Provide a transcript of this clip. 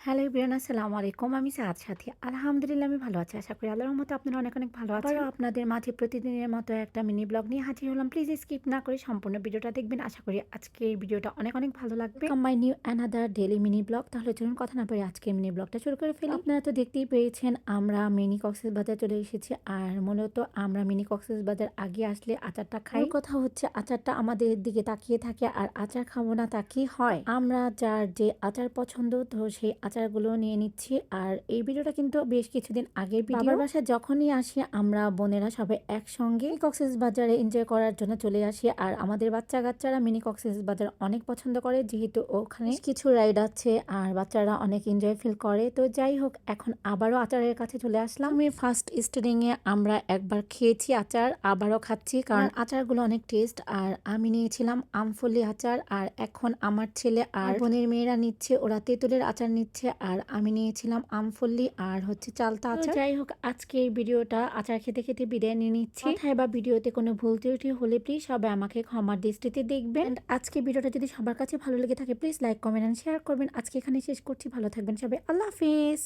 Hello everyone, আসসালামু আলাইকুম। আমি সাদ সাথী। আলহামদুলিল্লাহ আমি ভালো আছি। আশা করি আল্লাহর রহমতে আপনারা অনেক, অনেক ভালো আছেন। আবারও আপনাদের মাঝে প্রতিদিনের মতো একটা মিনি ব্লগ নিয়ে হাজির হলাম। প্লিজ স্কিপ না করে সম্পূর্ণ ভিডিওটা দেখবেন। আশা করি আজকের ভিডিওটা অনেক, অনেক ভালো লাগবে। Welcome my new another daily mini blog. তাহলে চলুন কথা না বলে আজকের মিনি ব্লগটা শুরু করে ফেলি। আপনারা তো দেখতেই পেয়েছেন আমরা মিনি কক্সবাজার চলে এসেছি। আর মূলত আমরা মিনি কক্সবাজার আগে আসলে আচারটা খাই। মূল কথা হচ্ছে আচারটা আমাদের দিকে তাকিয়ে থাকে আর আচার খাবো না তা কি হয়? আমরা যার যে আচার পছন্দ তো সেই আচারগুলো নিয়ে নিচ্ছি। আর এই ভিডিওটা কিন্তু বেশ কিছুদিন আগের ভিডিও। বাবার বাসায় যখনই আসি আমরা বোনেরা সবাই একসঙ্গে কক্সবাজারে এনজয় করার জন্য চলে আসি। আর আমাদের বাচ্চা কাচ্চারা মিনি কক্সবাজার অনেক পছন্দ করে, যেহেতু ওখানে কিছু রাইড আছে আর বাচ্চারা অনেক এনজয় ফিল করে। তো যাই হোক, এখন আবারও আচারের কাছে চলে আসলাম। আমি ফার্স্ট স্টার্টিং এ আমরা একবার খেয়েছি আচার, আবারও খাচ্ছি কারণ আচারগুলো অনেক টেস্ট। আর আমি নিয়েছিলাম আমফলি আচার, আর এখন আমার ছেলে আর বোনের মেয়েরা নিচ্ছে, ওরা তেঁতুলের আচার নিচ্ছে, আর আমি নিয়েছিলাম আমফলি আর হচ্ছে চালতা আচার। যাই হোক, আজকে এই ভিডিওটা আচার খেতে খেতে বিদায় নিয়ে নিচ্ছি। কথায় বা ভিডিওতে কোনো ভুল ত্রুটি হলে প্লিজ সবাই আমাকে ক্ষমার দৃষ্টিতে দেখবেন। আজকে ভিডিওটা যদি সবার কাছে ভালো লেগে থাকে please like comment and share করবেন। আজকে এখানে শেষ করছি। ভালো থাকবেন সবাই। আল্লাহ হাফিজ।